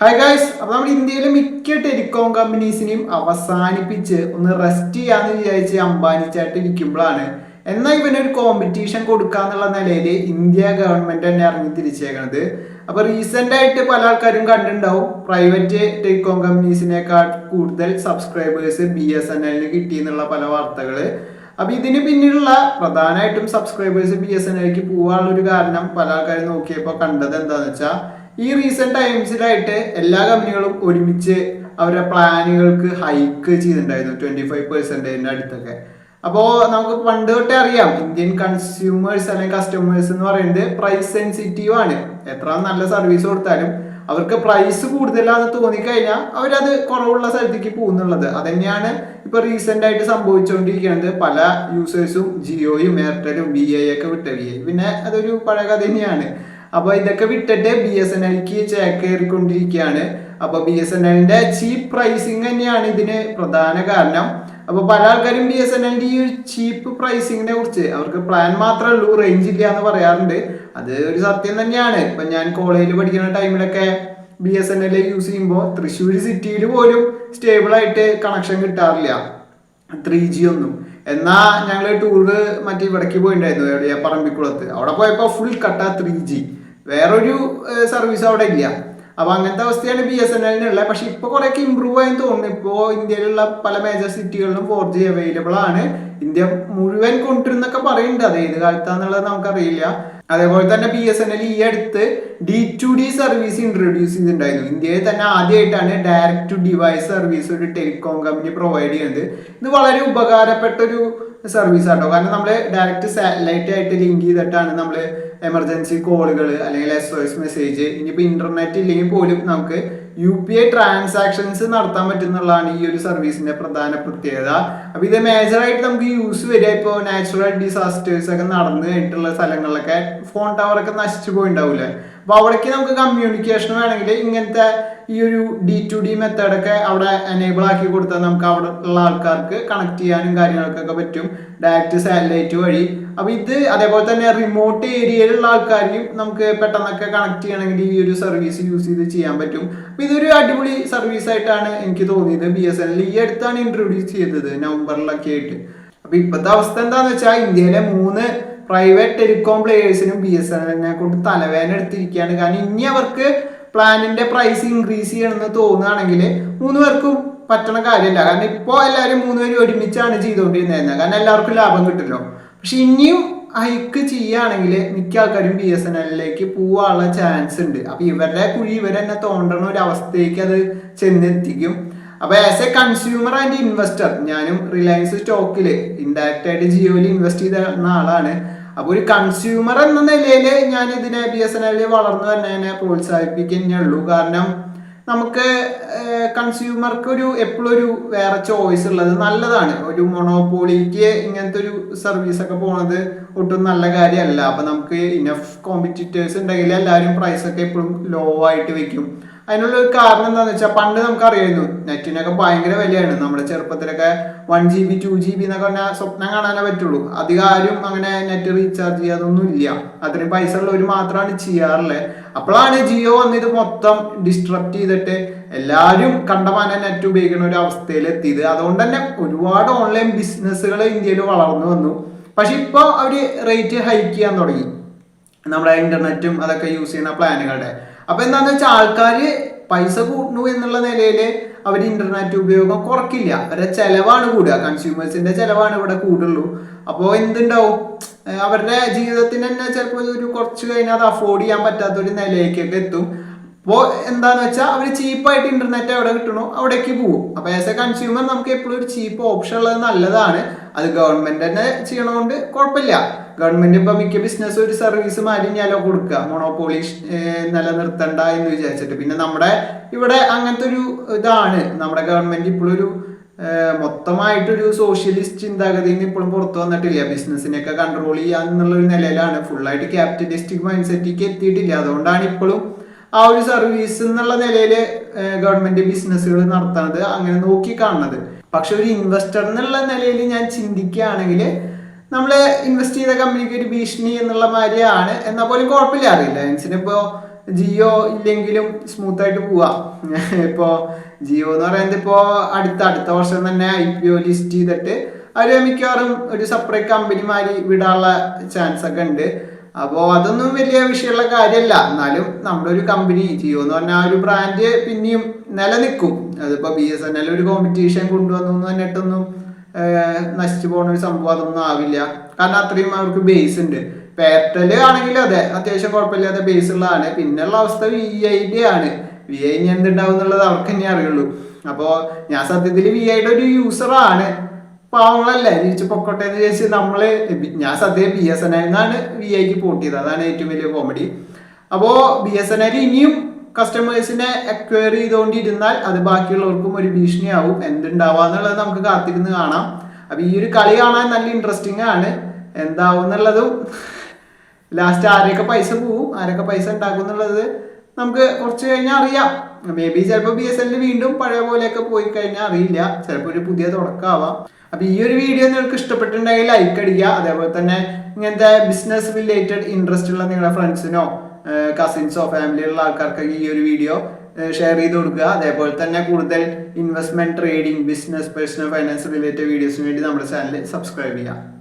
Hi guys, അപ്പോൾ നമ്മുടെ ഇന്ത്യയിലെ മിക്ക ടെലികോം കമ്പനീസിനെയും അവസാനിപ്പിച്ച് ഒന്ന് റെസ്റ്റ് ചെയ്യാന്ന് വിചാരിച്ച് അംബാനി ചേട്ടൻ ഇരിക്കുമ്പോഴാണ് എന്നാൽ ഇവനൊരു കോമ്പറ്റീഷൻ കൊടുക്കാന്നുള്ള നിലയിൽ ഇന്ത്യ ഗവൺമെന്റ് തന്നെ ഇറങ്ങി തിരിച്ചേക്കണത്. അപ്പൊ റീസെന്റ് ആയിട്ട് പല ആൾക്കാരും കണ്ടിട്ടുണ്ടാവും പ്രൈവറ്റ് ടെലികോം കമ്പനീസിനേക്കാൾ കൂടുതൽ സബ്സ്ക്രൈബേഴ്സ് BSNL കിട്ടി എന്നുള്ള പല വാർത്തകള്. അപ്പൊ ഇതിന് പിന്നിലുള്ള പ്രധാനമായിട്ടും സബ്സ്ക്രൈബേഴ്സ് BSNLക്ക് പോകാനുള്ള ഒരു കാരണം പല ആൾക്കാരും നോക്കിയപ്പോൾ കണ്ടത് എന്താന്ന് വെച്ചാൽ ഈ റീസെന്റ് ടൈംസിലായിട്ട് എല്ലാ കമ്പനികളും ഒരുമിച്ച് അവരുടെ പ്ലാനുകൾക്ക് ഹൈക്ക് ചെയ്തിട്ടുണ്ടായിരുന്നു 25% അടുത്തൊക്കെ. അപ്പോൾ നമുക്ക് പണ്ട് തൊട്ടേ അറിയാം ഇന്ത്യൻ കൺസ്യൂമേഴ്സ് അല്ലെങ്കിൽ കസ്റ്റമേഴ്സ് എന്ന് പറയുന്നത് പ്രൈസ് സെൻസിറ്റീവ് ആണ്. എത്ര നല്ല സർവീസ് കൊടുത്താലും അവർക്ക് പ്രൈസ് കൂടുതലാന്ന് തോന്നിക്കഴിഞ്ഞാൽ അവരത് കുറവുള്ള സ്ഥലത്തേക്ക് പോകുന്നുള്ളത്. അതന്നെയാണ് ഇപ്പൊ റീസെന്റ് ആയിട്ട് സംഭവിച്ചുകൊണ്ടിരിക്കുന്നത്. പല യൂസേഴ്സും ജിയോയും എയർടെലും VI ഒക്കെ വിട്ട VI പിന്നെ അതൊരു പഴയ കഥ തന്നെയാണ്. അപ്പൊ ഇതൊക്കെ വിട്ടിട്ട് BSNLക്ക് ചേക്കേറിക്കൊണ്ടിരിക്കുകയാണ്. അപ്പൊ BSNLന്റെ ചീപ്പ് പ്രൈസിങ് തന്നെയാണ് ഇതിന് പ്രധാന കാരണം. അപ്പൊ പല ആൾക്കാരും BSNLന്റെ ഈ ഒരു ചീപ്പ് പ്രൈസിങ്ങിനെ കുറിച്ച് അവർക്ക് പ്ലാൻ മാത്രമേ ഉള്ളൂ, റേഞ്ച് ഇല്ല എന്ന് പറയാറുണ്ട്. അത് ഒരു സത്യം തന്നെയാണ്. ഇപ്പൊ ഞാൻ കോളേജിൽ പഠിക്കുന്ന ടൈമിലൊക്കെ BSNL യൂസ് ചെയ്യുമ്പോൾ തൃശ്ശൂർ സിറ്റിയിൽ പോലും സ്റ്റേബിൾ ആയിട്ട് കണക്ഷൻ കിട്ടാറില്ല 3G ഒന്നും. എന്നാ ഞങ്ങള് ടൂറ് മറ്റേ ഇവിടേക്ക് പോയിട്ടുണ്ടായിരുന്നു, എവിടെയാ പറമ്പിക്കുളത്ത്. അവിടെ പോയപ്പോ ഫുൾ കട്ട 3G, വേറൊരു സർവീസ് അവിടെ ഇല്ല. അപ്പൊ അങ്ങനത്തെ അവസ്ഥയാണ് BSNLനുള്ള. പക്ഷെ ഇപ്പൊ കുറെയൊക്കെ ഇമ്പ്രൂവ് ആയെന്ന് തോന്നുന്നു. ഇപ്പോ ഇന്ത്യയിലുള്ള പല മേജർ സിറ്റികളിലും 4G അവൈലബിൾ ആണ്. ഇന്ത്യ മുഴുവൻ കൊണ്ടുവരുന്നൊക്കെ പറയുന്നുണ്ട്. അത് ഏത് കാലത്താന്നുള്ളത് നമുക്കറിയില്ല. അതേപോലെ തന്നെ BSNL ഈ അടുത്ത് D2D സർവീസ് ഇൻട്രൊഡ്യൂസ് ചെയ്തിട്ടുണ്ടായിരുന്നു. ഇന്ത്യയിൽ തന്നെ ആദ്യമായിട്ടാണ് ഡയറക്ട് ടു ഡിവൈസ് സർവീസ് ഒരു ടെലികോം കമ്പനി പ്രൊവൈഡ് ചെയ്യുന്നത്. ഇത് വളരെ ഉപകാരപ്പെട്ട ഒരു സർവീസ് ആട്ടോ. കാരണം നമ്മൾ ഡയറക്റ്റ് സാറ്റലൈറ്റ് ആയിട്ട് ലിങ്ക് ചെയ്തിട്ടാണ് നമ്മൾ എമർജൻസി കോളുകൾ അല്ലെങ്കിൽ SOS മെസ്സേജ്, ഇനിയിപ്പോൾ ഇന്റർനെറ്റ് ഇല്ലെങ്കിൽ പോലും നമുക്ക് UPI ട്രാൻസാക്ഷൻസ് നടത്താൻ പറ്റുന്നുള്ളതാണ് ഈ ഒരു സർവീസിന്റെ പ്രധാന പ്രത്യേകത. അപ്പൊ ഇത് മേജറായിട്ട് നമുക്ക് യൂസ് വരിക ഇപ്പോൾ നാച്ചുറൽ ഡിസാസ്റ്റേഴ്സ് ഒക്കെ നടന്നു കഴിഞ്ഞിട്ടുള്ള സ്ഥലങ്ങളിലൊക്കെ ഫോൺ ടവർ ഒക്കെ നശിച്ചു പോയിണ്ടാവൂലേ. അപ്പൊ അവിടേക്ക് നമുക്ക് കമ്മ്യൂണിക്കേഷൻ വേണമെങ്കിൽ ഇങ്ങനത്തെ ഈ ഒരു D2D മെത്തേഡൊക്കെ അവിടെ എനേബിൾ ആക്കി കൊടുത്താൽ നമുക്ക് അവിടെ ഉള്ള ആൾക്കാർക്ക് കണക്ട് ചെയ്യാനും കാര്യങ്ങൾക്കൊക്കെ പറ്റും ഡയറക്റ്റ് സാറ്റലൈറ്റ് വഴി. അപ്പൊ ഇത് അതേപോലെ തന്നെ റിമോട്ട് ഏരിയയിലുള്ള ആൾക്കാരെയും നമുക്ക് പെട്ടെന്നൊക്കെ കണക്ട് ചെയ്യണമെങ്കിൽ ഈ ഒരു സർവീസ് യൂസ് ചെയ്ത് ചെയ്യാൻ പറ്റും. അപ്പൊ ഇതൊരു അടിപൊളി സർവീസ് ആയിട്ടാണ് എനിക്ക് തോന്നിയത്. BSNL ഈ അടുത്താണ് ഇൻട്രൊഡ്യൂസ് ചെയ്തത്, നവംബറിലൊക്കെ ആയിട്ട്. അപ്പൊ ഇപ്പോഴത്തെ അവസ്ഥ എന്താന്ന് വെച്ചാൽ ഇന്ത്യയിലെ 3 പ്രൈവറ്റ് ടെലികോം പ്ലേയേഴ്സിനും BSNLനെ കൊണ്ട് തലവേദന എടുത്തിരിക്കുകയാണ്. കാരണം ഇനി അവർക്ക് പ്ലാനിന്റെ പ്രൈസ് ഇൻക്രീസ് ചെയ്യണമെന്ന് തോന്നുകയാണെങ്കിൽ 3 പേർക്കും പറ്റണ കാര്യമില്ല. കാരണം ഇപ്പോൾ എല്ലാവരും 3 പേരും ഒരുമിച്ചാണ് ചെയ്തുകൊണ്ടിരുന്നത്, കാരണം എല്ലാവർക്കും ലാഭം കിട്ടുമല്ലോ. പക്ഷെ ഇനിയും ഹൈക്ക് ചെയ്യുകയാണെങ്കിൽ മിക്ക ആൾക്കാരും BSNLിലേക്ക് പോവാനുള്ള ചാൻസ് ഉണ്ട്. അപ്പൊ ഇവരുടെ കുഴി ഇവരെന്നെ തോണ്ടണ ഒരു അവസ്ഥയ്ക്ക് അത് ചെന്നെത്തിക്കും. അപ്പൊ as A consumer and investor, ഞാനും റിലയൻസ് സ്റ്റോക്കിൽ ഇൻഡയറക്റ്റ് ആയിട്ട് ജിയോയിൽ ഇൻവെസ്റ്റ് ചെയ്ത ആളാണ്. അപ്പൊ ഒരു കൺസ്യൂമർ എന്ന നിലയിൽ ഞാൻ ഇതിനെ BSNL വളർന്നു തന്നെ പ്രോത്സാഹിപ്പിക്കുന്നേ ഉള്ളൂ. കാരണം നമുക്ക് കൺസ്യൂമർക്ക് എപ്പോഴും ഒരു വേറെ ചോയ്സ് ഉള്ളത് നല്ലതാണ്. ഒരു മൊണോപോളിക്ക് ഇങ്ങനത്തെ ഒരു സർവീസ് ഒക്കെ പോണത് ഒട്ടും നല്ല കാര്യമല്ല. അപ്പൊ നമുക്ക് ഇനഫ് കോമ്പറ്റീറ്റേഴ്സ് ഉണ്ടെങ്കിൽ എല്ലാവരും പ്രൈസ് ഒക്കെ എപ്പോഴും ലോ ആയിട്ട് വെക്കും. അതിനുള്ള ഒരു കാരണം എന്താണെന്ന് വെച്ചാൽ പണ്ട് നമുക്കറിയായിരുന്നു നെറ്റിനൊക്കെ ഭയങ്കര വിലയാണ്. നമ്മുടെ ചെറുപ്പത്തിലൊക്കെ 1GB 2GB എന്നൊക്കെ പറഞ്ഞാൽ സ്വപ്നം കാണാനേ പറ്റുള്ളൂ. അധികം ആരും അങ്ങനെ നെറ്റ് റീചാർജ് ചെയ്യാതൊന്നും ഇല്ല. അത്രയും പൈസ ഉള്ളവർ മാത്രമാണ് ചെയ്യാറുള്ളത്. അപ്പോഴാണ് ജിയോ വന്നിത് മൊത്തം ഡിസ്ട്രപ്റ്റ് ചെയ്തിട്ട് എല്ലാവരും കണ്ടമാനം നെറ്റ് ഉപയോഗിക്കുന്ന ഒരു അവസ്ഥയിൽ എത്തിയത്. അതുകൊണ്ട് തന്നെ ഒരുപാട് ഓൺലൈൻ ബിസിനസ്സുകൾ ഇന്ത്യയിൽ വളർന്നു വന്നു. പക്ഷെ ഇപ്പോൾ അവര് റേറ്റ് ഹൈക്ക് ചെയ്യാൻ തുടങ്ങി നമ്മുടെ ഇന്റർനെറ്റും അതൊക്കെ യൂസ് ചെയ്യുന്ന പ്ലാനുകളുടെ. അപ്പൊ എന്താന്ന് വെച്ചാൽ ആൾക്കാര് പൈസ കൂട്ടുന്നു എന്നുള്ള നിലയിൽ അവർ ഇന്റർനെറ്റ് ഉപയോഗം കുറയ്ക്കില്ല. അവരുടെ ചെലവാണ് കൂടുക, കൺസ്യൂമേഴ്സിന്റെ ചെലവാണ് ഇവിടെ കൂടുള്ളൂ. അപ്പോൾ എന്തുണ്ടാവും, അവരുടെ ജീവിതത്തിന് തന്നെ ചിലപ്പോൾ ഒരു കുറച്ച് കഴിഞ്ഞാൽ അത് അഫോർഡ് ചെയ്യാൻ പറ്റാത്തൊരു നിലയിലേക്കൊക്കെ എത്തും. അപ്പോൾ എന്താന്ന് വെച്ചാൽ അവർ ചീപ്പായിട്ട് ഇന്റർനെറ്റ് എവിടെ കിട്ടണോ അവിടേക്ക് പോകും. അപ്പൊ ആസ് എ കൺസ്യൂമർ നമുക്ക് എപ്പോഴും ഒരു ചീപ്പ് ഓപ്ഷൻ ഉള്ളത് നല്ലതാണ്. അത് ഗവൺമെന്റ് തന്നെ ചെയ്യണോണ്ട് കുഴപ്പമില്ല. ഗവൺമെന്റ് ഇപ്പൊ മിക്ക ബിസിനസ് ഒരു സർവീസ് മാലിന്യാലോ കൊടുക്കുക, മൊണോപോളി നിലനിർത്തണ്ട എന്ന് വിചാരിച്ചിട്ട്. പിന്നെ നമ്മുടെ ഇവിടെ അങ്ങനത്തെ ഒരു ഇതാണ്. നമ്മുടെ ഗവൺമെന്റ് ഇപ്പോഴൊരു മൊത്തമായിട്ടൊരു സോഷ്യലിസ്റ്റ് ചിന്താഗതിയിൽ നിന്ന് ഇപ്പോഴും പുറത്തു വന്നിട്ടില്ല. ബിസിനസ്സിനെയൊക്കെ കൺട്രോൾ ചെയ്യാന്നുള്ള ഒരു നിലയിലാണ്. ഫുള്ളായിട്ട് ക്യാപിറ്റലിസ്റ്റിക് മൈൻഡ് സെറ്റിലേക്ക് എത്തിയിട്ടില്ല. അതുകൊണ്ടാണ് ഇപ്പോഴും ആ ഒരു സർവീസ് എന്നുള്ള നിലയിൽ ഗവൺമെന്റ് ബിസിനസ്സുകൾ നടത്തുന്നത് അങ്ങനെ നോക്കി കാണുന്നത്. പക്ഷെ ഒരു ഇൻവെസ്റ്റർ എന്നുള്ള നിലയിൽ ഞാൻ ചിന്തിക്കുകയാണെങ്കിൽ നമ്മൾ ഇൻവെസ്റ്റ് ചെയ്ത കമ്പനിക്ക് ഒരു ഭീഷണി എന്നുള്ള മാതിരിയാണ്. എന്നാൽ പോലും കുഴപ്പമില്ല. റിലയൻസിന് ഇപ്പോൾ ജിയോ ഇല്ലെങ്കിലും സ്മൂത്ത് ആയിട്ട് പോവാം. ഇപ്പോൾ ജിയോ എന്ന് പറയുന്നത് ഇപ്പോൾ അടുത്ത വർഷം തന്നെ IPO ലിസ്റ്റ് ചെയ്തിട്ട് അവർ മിക്കവാറും ഒരു സെപ്പറേറ്റ് കമ്പനി മാതിരി വിടാനുള്ള ചാൻസ് ഒക്കെ ഉണ്ട്. അപ്പോൾ അതൊന്നും വലിയ വിഷയമുള്ള കാര്യമല്ല. എന്നാലും നമ്മുടെ ഒരു കമ്പനി ജിയോ എന്ന് പറഞ്ഞാൽ ഒരു ബ്രാൻഡ് പിന്നെയും നിലനിൽക്കും. അതിപ്പോൾ BSNL ഒരു കോമ്പറ്റീഷൻ കൊണ്ടുവന്നു എന്ന് പറഞ്ഞിട്ടൊന്നും നശിച്ചു പോകുന്ന ഒരു സംഭവം അതൊന്നും ആവില്ല. കാരണം അത്രയും അവർക്ക് ബേസ് ഉണ്ട്. ഇപ്പൊ എയർടെൽ ആണെങ്കിലും അതെ, അത്യാവശ്യം കുഴപ്പമില്ലാത്ത ബേസ് ഉള്ളതാണ്. പിന്നെയുള്ള അവസ്ഥ VIയുടെ ആണ്. VI ഇനി എന്തുണ്ടാവും എന്നുള്ളത് അവർക്ക് തന്നെ അറിയുള്ളൂ. അപ്പോൾ ഞാൻ സത്യത്തിൽ VIയുടെ ഒരു യൂസറാണ്. പാവങ്ങളല്ലേ, ജീവിച്ച് പൊക്കോട്ടെ എന്ന് ചോദിച്ച് ഞാൻ സത്യം BSNL നിന്നാണ് VIക്ക് പോർട്ട് ചെയ്തത്. അതാണ് ഏറ്റവും വലിയ കോമഡി. അപ്പോൾ BSNL ഇനിയും കസ്റ്റമേഴ്സിനെ അക്വയർ ചെയ്തുകൊണ്ടിരുന്നാൽ അത് ബാക്കിയുള്ളവർക്കും ഒരു ഭീഷണിയാവും. എന്തുണ്ടാവാന്നുള്ളത് നമുക്ക് കാത്തിരുന്ന് കാണാം. അപ്പൊ ഈ ഒരു കളി കാണാൻ നല്ല ഇൻട്രസ്റ്റിംഗ് ആണ്. എന്താവും എന്നുള്ളതും ലാസ്റ്റ് ആരൊക്കെ പൈസ പോവും, ആരൊക്കെ പൈസ ഉണ്ടാക്കും എന്നുള്ളത് നമുക്ക് കുറച്ച് കഴിഞ്ഞാൽ അറിയാം. മേ ബി ചിലപ്പോൾ BSNL വീണ്ടും പഴയ പോലെയൊക്കെ പോയി കഴിഞ്ഞാൽ അറിയില്ല, ചിലപ്പോൾ ഒരു പുതിയ തുടക്കമാവാം. അപ്പൊ ഈ ഒരു വീഡിയോ നിങ്ങൾക്ക് ഇഷ്ടപ്പെട്ടിട്ടുണ്ടെങ്കിൽ ലൈക്ക് അടിക്കുക. അതേപോലെ തന്നെ ഇങ്ങനത്തെ ബിസിനസ് റിലേറ്റഡ് ഇൻട്രസ്റ്റ് ഉള്ള നിങ്ങളുടെ ഫ്രണ്ട്സിനോ കസിൻസോ ഫാമിലിയിലുള്ള ആൾക്കാർക്കൊക്കെ ഈ ഒരു വീഡിയോ ഷെയർ ചെയ്ത് കൊടുക്കുക. അതേപോലെ തന്നെ കൂടുതൽ investment, trading, business, personal finance related വീഡിയോസിന് വേണ്ടി നമ്മുടെ ചാനൽ സബ്സ്ക്രൈബ് ചെയ്യുക.